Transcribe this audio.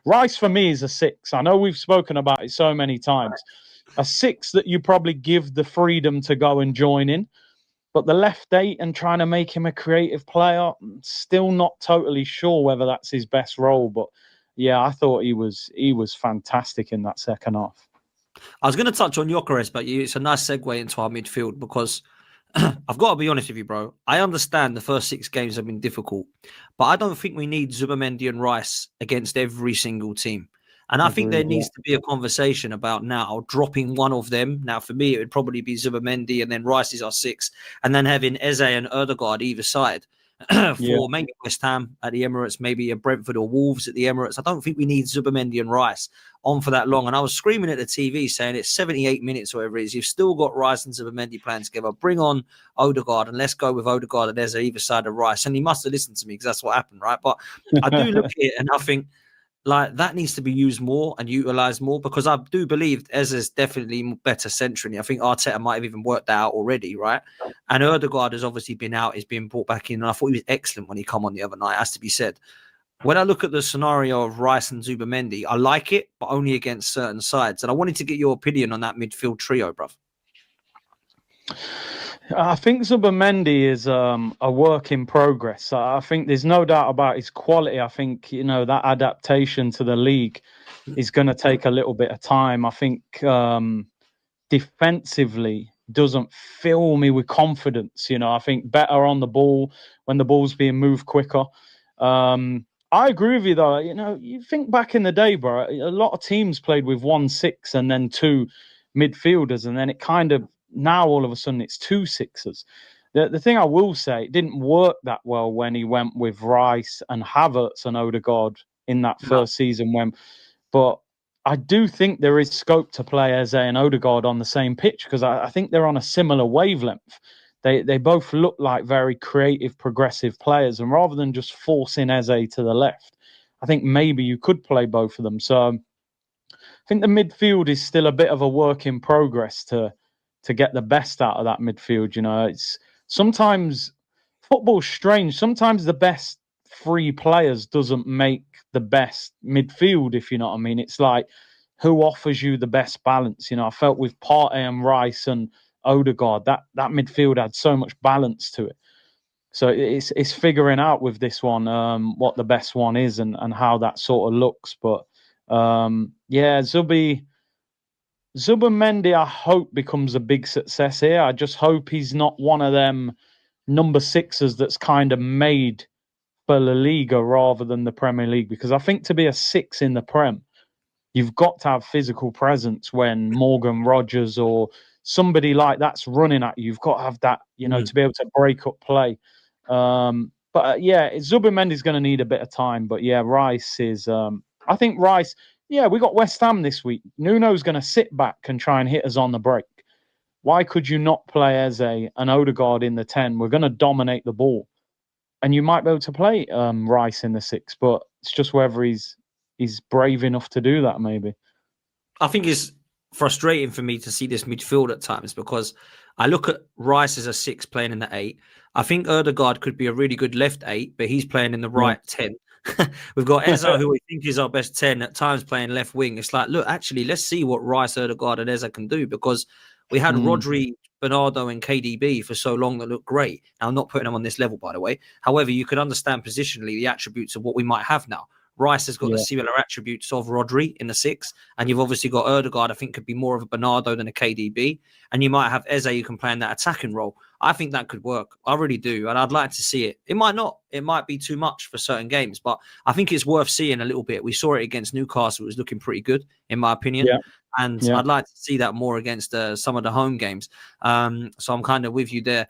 Rice for me is a 6. I know we've spoken about it so many times. A 6 that you probably give the freedom to go and join in. But the left 8 and trying to make him a creative player, still not totally sure whether that's his best role. But yeah, I thought he was fantastic in that second half. I was going to touch on Gyökeres, but it's a nice segue into our midfield because I've got to be honest with you, bro. I understand the first 6 games have been difficult, but I don't think we need Zubimendi and Rice against every single team. And I think there needs to be a conversation about now dropping one of them. Now, for me, it would probably be Zubimendi and then Rice is our 6, and then having Eze and Ødegaard either side for maybe West Ham at the Emirates, maybe a Brentford or Wolves at the Emirates. I don't think we need Zubimendi and Rice on for that long. And I was screaming at the TV saying it's 78 minutes or whatever it is. You've still got Rice and Zubimendi playing together. Bring on Ødegaard and let's go with Ødegaard and Eze either side of Rice. And he must have listened to me because that's what happened, right? But I do look at it and I think, like, that needs to be used more and utilized more because I do believe Eze is definitely better centrally. I think Arteta might have even worked that out already, right? And Ødegaard has obviously been out, he's been brought back in, and I thought he was excellent when he came on the other night, has to be said. When I look at the scenario of Rice and Zubimendi, I like it, but only against certain sides. And I wanted to get your opinion on that midfield trio, bruv. I think Zubimendi is a work in progress. I think there's no doubt about his quality. I think, that adaptation to the league is going to take a little bit of time. I think defensively doesn't fill me with confidence. I think better on the ball when the ball's being moved quicker. I agree with you, though. You think back in the day, bro, a lot of teams played with 1-6 and then 2 midfielders, and then it kind of, now all of a sudden it's 2 6s. The thing I will say, it didn't work that well when he went with Rice and Havertz and Ødegaard in that first season. But I do think there is scope to play Eze and Ødegaard on the same pitch because I think they're on a similar wavelength. They both look like very creative, progressive players. And rather than just forcing Eze to the left, I think maybe you could play both of them. So I think the midfield is still a bit of a work in progress to get the best out of that midfield. It's sometimes football's strange. Sometimes the best 3 players doesn't make the best midfield, if you know what I mean. It's like who offers you the best balance. I felt with Partey and Rice and Ødegaard, that midfield had so much balance to it. So it's figuring out with this one what the best one is and how that sort of looks. But Zubimendi, I hope, becomes a big success here. I just hope he's not one of them number 6s that's kind of made for La Liga rather than the Premier League. Because I think to be a 6 in the Prem, you've got to have physical presence when Morgan Rogers or somebody like that's running at you. You've got to have that, to be able to break up play. Zubimendi's going to need a bit of time. But yeah, Rice is... I think Rice... Yeah, we got West Ham this week. Nuno's going to sit back and try and hit us on the break. Why could you not play Eze and Ødegaard in the 10? We're going to dominate the ball. And you might be able to play Rice in the 6, but it's just whether he's brave enough to do that, maybe. I think it's frustrating for me to see this midfield at times because I look at Rice as a 6 playing in the 8. I think Ødegaard could be a really good left 8, but he's playing in the right 10. We've got Eze, who we think is our best 10, at times playing left wing. It's like, look, actually, let's see what Rice, Ødegaard and Eze can do because we had Rodri, Bernardo and KDB for so long that looked great. Now, I'm not putting them on this level, by the way. However, you could understand positionally the attributes of what we might have now. Rice has got the similar attributes of Rodri in the 6, and you've obviously got Ødegaard, I think, could be more of a Bernardo than a KDB, and you might have Eze who can play in that attacking role. I think that could work. I really do, and I'd like to see it. It might not. It might be too much for certain games, but I think it's worth seeing a little bit. We saw it against Newcastle. It was looking pretty good, in my opinion. And I'd like to see that more against some of the home games. So I'm kind of with you there.